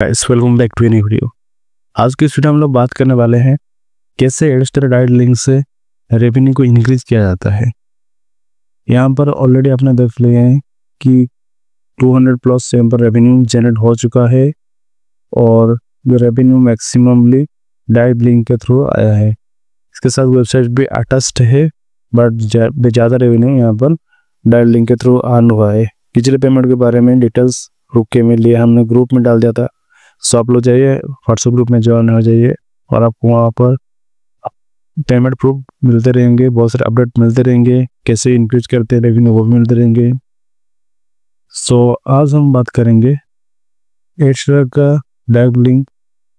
Guys welcome back to new video. आज की इस वीडियो में हम लोग बात करने वाले हैं कैसे एडस्टर डायरेक्ट लिंक से रेवेन्यू को इंक्रीज किया जाता है। यहाँ पर ऑलरेडी आपने देख लिया है कि 200 प्लस यहाँ पर रेवेन्यू जनरेट हो चुका है और जो रेवेन्यू मैक्सिममली डायरेक्ट लिंक के थ्रू आया है। इसके साथ वेबसाइट भी अटैच्ड है, बट ज़्यादा रेवेन्यू यहाँ पर डायरेक्ट लिंक के थ्रू अर्न हुआ है। डिजिटल पेमेंट के बारे में डिटेल्स रुके में लिए हमने ग्रुप में डाल दिया था, सो आप लोग जाइए व्हाट्सएप ग्रुप में ज्वाइन हो जाइए और आपको वहाँ पर पेमेंट प्रूफ मिलते रहेंगे, बहुत सारे अपडेट मिलते रहेंगे, कैसे इंक्रीज करते हैं रेवेन्यू वो भी मिलते रहेंगे। सो आज हम बात करेंगे एडस्टर का डायरेक्ट लिंक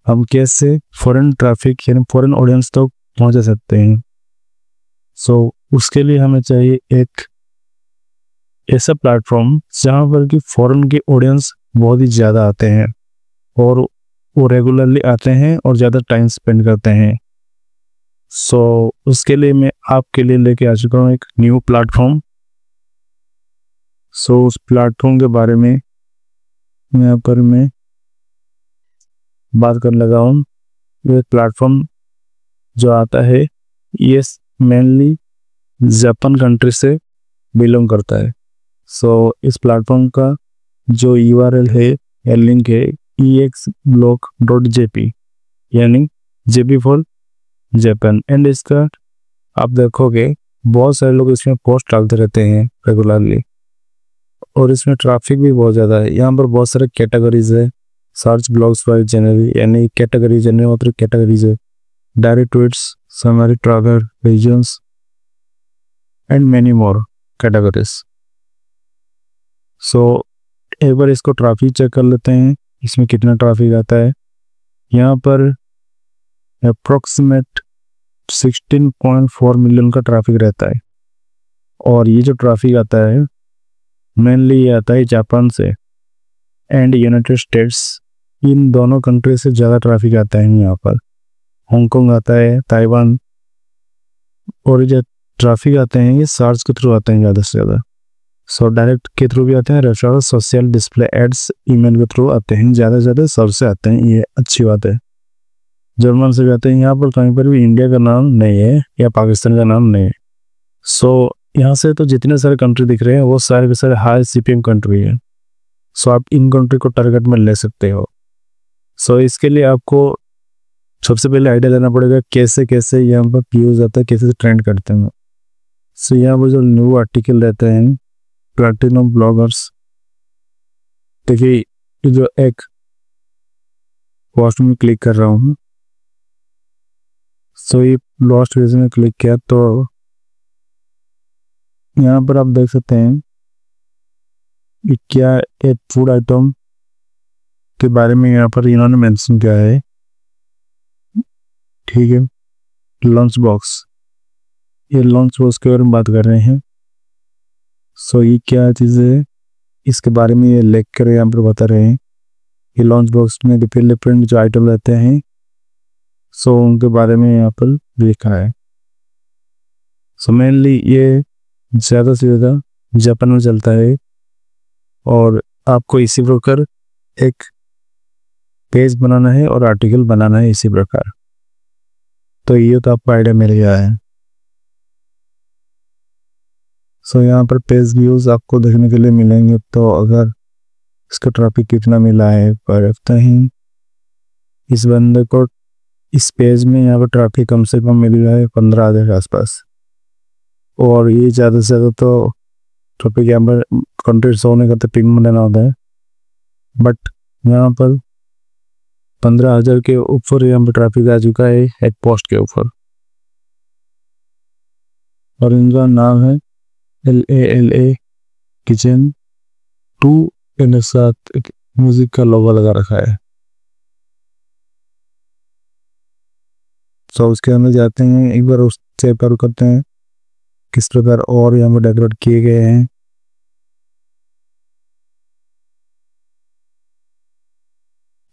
हम कैसे फॉरेन ट्रैफिक यानी फॉरेन ऑडियंस तक पहुँचा सकते हैं। सो उसके लिए हमें चाहिए एक ऐसा प्लेटफॉर्म जहाँ पर कि फॉरेन के ऑडियंस बहुत ही ज़्यादा आते हैं और वो रेगुलरली आते हैं और ज़्यादा टाइम स्पेंड करते हैं। सो उसके लिए मैं आपके लिए लेके आ चुका हूँ एक न्यू प्लेटफॉर्म। सो उस प्लेटफॉर्म के बारे में यहाँ पर मैं बात करने लगा हूँ। ये प्लेटफॉर्म जो आता है ये मेनली जापान कंट्री से बिलोंग करता है। सो इस प्लेटफॉर्म का जो URL है या लिंक है exblog.jp यानी JP फॉर जापान। एंड इसका आप देखोगे बहुत सारे लोग इसमें पोस्ट डालते रहते हैं रेगुलरली और इसमें ट्रैफिक भी बहुत ज़्यादा है। यहाँ पर बहुत सारे कैटेगरीज है, सर्च ब्लॉग्स बाय जनरली यानी कैटेगरी जनरल मतलब कैटेगरीज है, direct tweets, summary, travel, regions and many more categories. So एक बार इसको ट्रैफिक चेक कर लेते हैं, इसमें कितना ट्रैफिक आता है। यहाँ पर अप्रोक्सीमेट 16.4 मिलियन का ट्रैफिक रहता है और ये जो ट्रैफिक आता है मेनली ये आता है जापान से एंड यूनाइटेड स्टेट्स। इन दोनों कंट्री से ज़्यादा ट्रैफिक आता है। यहाँ पर हांगकांग आता है, ताइवान, और जो ट्रैफिक आते हैं ये सर्च के थ्रू आते हैं ज़्यादा से ज़्यादा। सो डायरेक्ट के थ्रू भी आते हैं, referral, social display ads, email के थ्रू आते हैं, ज़्यादा से ज़्यादा सबसे आते हैं, ये अच्छी बात है। जर्मन से भी आते हैं। यहाँ पर कहीं पर भी इंडिया का नाम नहीं है या पाकिस्तान का नाम नहीं है। सो यहाँ से तो जितने सारे कंट्री दिख रहे हैं वो सारे के सारे हाई CPM कंट्री है। सो आप इन कंट्री को टारगेट में ले सकते हो। सो इसके लिए आपको सबसे पहले आइडिया देना पड़ेगा कैसे कैसे यहाँ पर व्यूज आता है, कैसे ट्रेंड करते हैं। सो यहाँ पर जो न्यू आर्टिकल रहते हैं प्लैटिनम ब्लॉगर्स, देखिए जो एक पोस्ट में क्लिक कर रहा हूँ। सो ये लास्ट पेज में क्लिक किया तो यहाँ पर आप देख सकते हैं कि क्या एक फूड आइटम के बारे में यहाँ पर इन्होंने मेंशन किया है, ठीक है। लंच बॉक्स, ये लंच बॉक्स के बारे में बात कर रहे हैं। सो ये क्या चीज़ है इसके बारे में ये लिख कर यहाँ पर बता रहे हैं कि लंच बॉक्स में डिफरेंट डिफरेंट जो आइटम रहते हैं सो उनके बारे में यहाँ पर लिखा है। सो मेनली ये ज़्यादा से ज़्यादा जापान में चलता है और आपको इसी प्रकार एक पेज बनाना है और आर्टिकल बनाना है इसी प्रकार। तो ये तो आपको आइडिया मिल गया है। सो यहाँ पर पेज व्यूज़ आपको देखने के लिए मिलेंगे। तो अगर इसका ट्रैफिक कितना मिला है पर हफ्ता ही इस बंदे को इस पेज में यहाँ पर ट्रैफिक कम से कम मिल रहा है 15,000 के आसपास और ये ज़्यादा से ज़्यादा तो ट्रैफिक यहाँ पर कंट्री शो नहीं करते, पिंग में लेना होता है, बट यहाँ पर 15,000 के ऊपर यहाँ पर ट्रैफिक आ चुका है एक पोस्ट के ऊपर और इनका नाम है LALA किचन 2 के साथ एक म्यूजिक का लोगो लगा रखा है। तो उसके अंदर जाते हैं, एक बार उस चेक करते हैं किस प्रकार और यहाँ पर डेकोरेट किए गए हैं।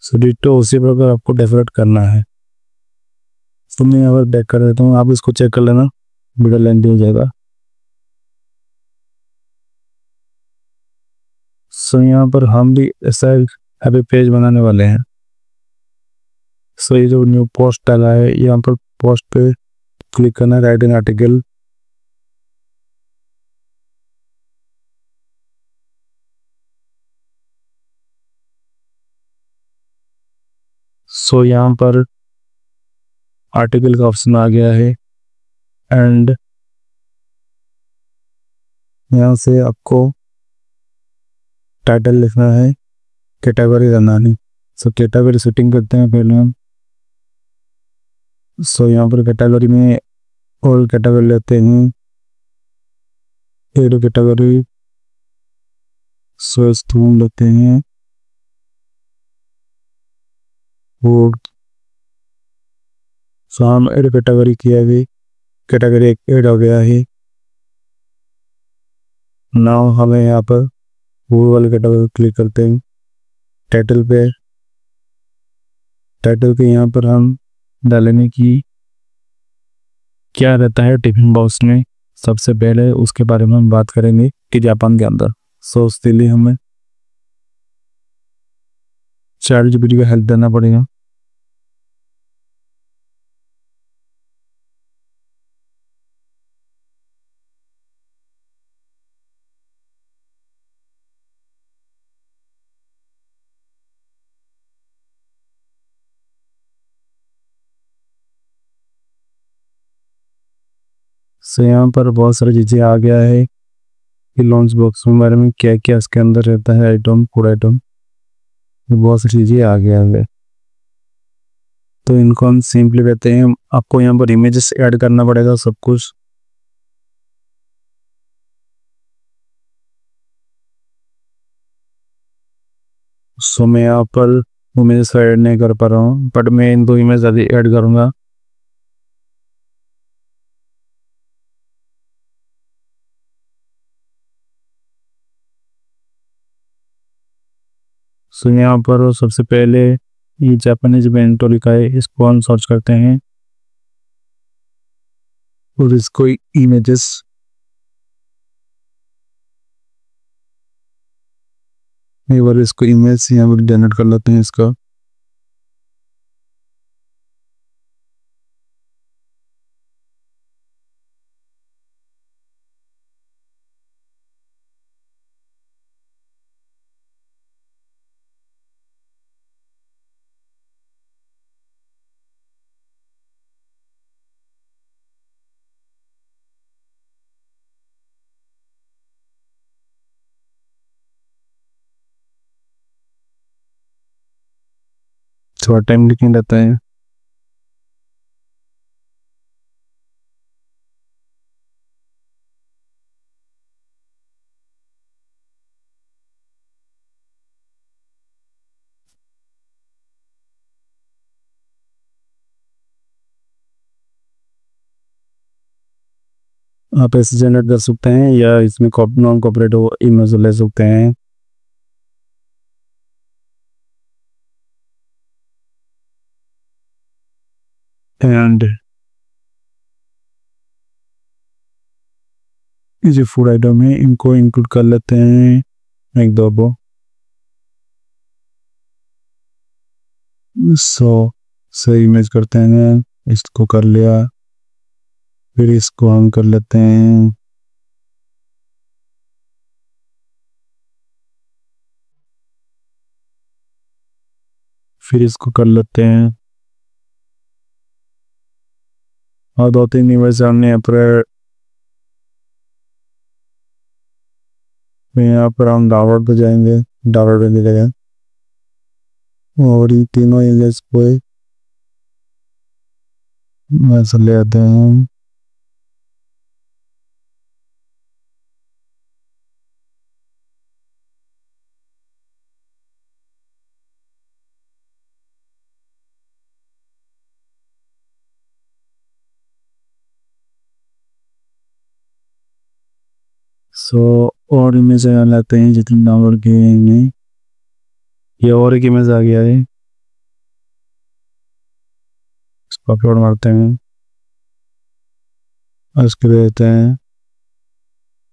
सो डिटो उसी प्रकार आपको डेकोरेट करना है। तो मैं यहाँ पर बैक कर देता हूँ, आप इसको चेक कर लेना, वीडियो लेंथ हो जाएगा। सो यहाँ पर हम भी ऐसा हैप्पी पेज बनाने वाले हैं। सो ये जो न्यू पोस्ट डाला है, यहाँ पर पोस्ट पे क्लिक करना है, राइट एन आर्टिकल। सो यहाँ पर आर्टिकल का ऑप्शन आ गया है एंड यहाँ से आपको टाइटल लिखना है, कैटेगरी करना नहीं। सो कैटेगरी सेटिंग करते हैं पहले हम। सो यहाँ पर कैटेगरी में और कैटेगरी लेते हैं, एड कैटेगरी। सो इसको हम लेते हैं फूड। सो हम एड कैटेगरी किया भी, कैटेगरी एड हो गया है। नाउ हमें यहाँ पर फूड वाले कैटेगरी क्लिक करते हैं, टाइटल पे। टाइटल के यहाँ पर हम डालेंगे कि क्या रहता है टिफिन बॉक्स में। सबसे पहले उसके बारे में हम बात करेंगे कि जापान के अंदर। सो उसके लिए हमें ChatGPT का हेल्प देना पड़ेगा। सो यहाँ पर बहुत सारी चीज़ें आ गया है कि लंच बॉक्स के बारे में क्या क्या इसके अंदर रहता है, आइटम, फूड आइटम, बहुत सारी चीज़ें आ गया है। तो इनको हम सिंपली कहते हैं। आपको यहाँ पर इमेजेस ऐड करना पड़ेगा सब कुछ। सो मैं यहाँ पर इमेजेस ऐड नहीं कर पा रहा हूँ, बट मैं इन 2 इमेज अभी ऐड करूँगा। सो यहाँ पर सबसे पहले ये जापानीज बेंटो लिखा है, इसको हम सर्च करते हैं और इसको इमेजेस एक बार इसको इमेज यहाँ पर जनरेट कर लेते हैं इसका। थोड़ा टाइम लेकिन रहता है। आप ऐसे जनरेट कर सकते हैं या इसमें नॉन कॉपरेट इमेज ले सकते हैं। एंड ये जो फूड आइटम है इनको इंक्लूड कर लेते हैं एक दो को। सो इमेज करते हैं, इसको कर लिया, फिर इसको हम कर लेते हैं फिर इसको कर लेते हैं और 2-3 इमेज हमने यहाँ पर हम डाउनलोड पे जाएंगे, डाउनलोड पे मिलेगा और ये तीनों इमेज को ऐसे ले आते हैं। सो और इमेज लाते हैं जितने डाउनलोड किए हैं। ये और एक इमेज आ गया है, इसको अपलोड मारते हैं और इसके देते हैं।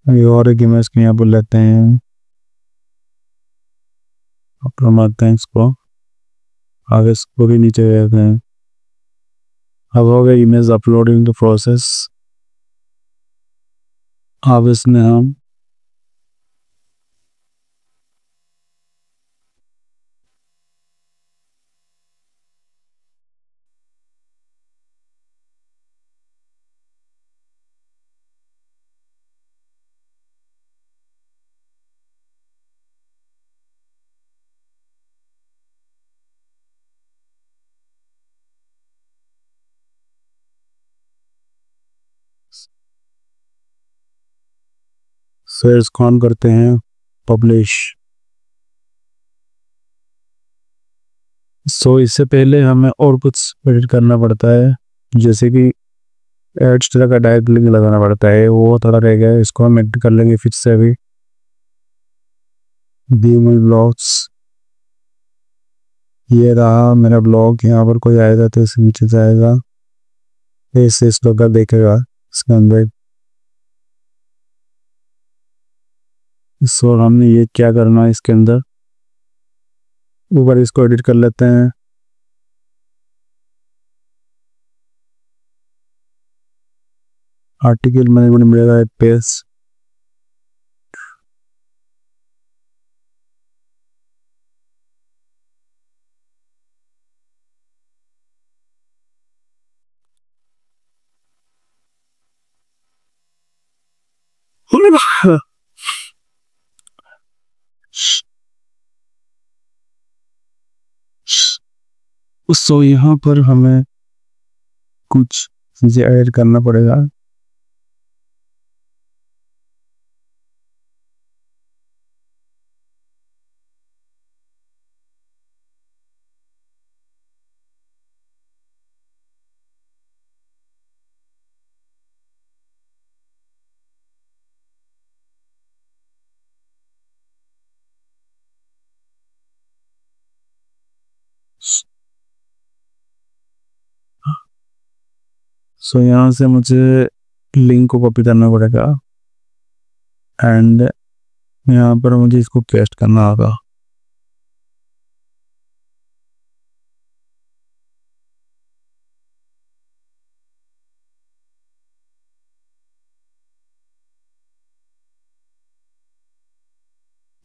ये और एक इमेज को यहाँ पर लेते हैं, अपलोड मारते हैं इसको। अब इसको भी नीचे रहते हैं। अब हो गया इमेज अपलोडिंग द प्रोसेस। अब इसमें हम सर्च ऑन करते हैं पब्लिश। सो इससे पहले हमें और कुछ एडिट करना पड़ता है, जैसे कि एड्स तरह का डायरेक्ट लिंक लगाना पड़ता है, वो थोड़ा रह गया है, इसको हम एडिट कर लेंगे फिर से। अभी व्यू माय ब्लॉग्स, ये रहा मेरा ब्लॉग। यहाँ पर कोई आएगा तो इसे नीचे जाएगा, ऐसे इस लोग का देखेगा इसके अंदर। सो हमने ये क्या करना है इसके अंदर, ऊपर इसको एडिट कर लेते हैं। आर्टिकल मैनेजमेंट मिलेगा एक पेज। सो यहाँ पर हमें कुछ चीज़ें ऐड करना पड़ेगा। सो यहाँ से मुझे लिंक को कॉपी करना पड़ेगा एंड यहाँ पर मुझे इसको पेस्ट करना होगा।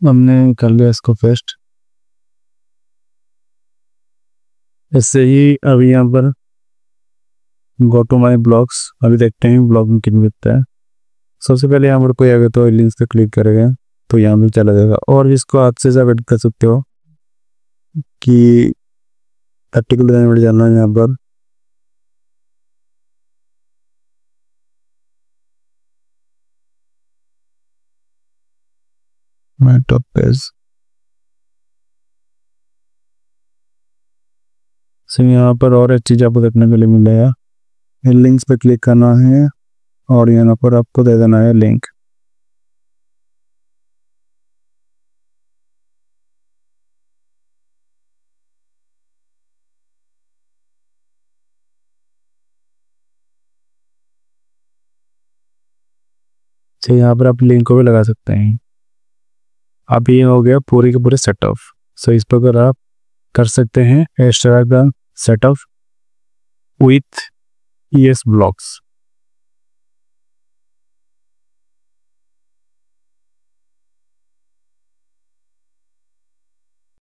हमने कर लिया इसको पेस्ट। ऐसे ही अभी यहाँ पर गो टू माई ब्लॉग्स, अभी देखते हैं ब्लॉग में कितनी मिलता है। सबसे पहले यहाँ पर कोई आएगा तो लिंक्स पे क्लिक करेगा तो यहाँ पर चला जाएगा। और इसको हाथ से सब एडिट कर सकते हो कि आर्टिकल डिजाइन जाना है। यहाँ पर मैं टॉप पेज से यहाँ पर और एक चीज़ आपको देखने के लिए मिलेगा। लिंक्स पे क्लिक करना है और यहाँ पर आपको दे देना है लिंक। तो यहाँ पर आप लिंक को भी लगा सकते हैं। अब ये हो गया पूरे के पूरे सेटअप। सो इस पर आप कर सकते हैं एक्स्ट्रा का सेटअप विथ ES ब्लॉग्स।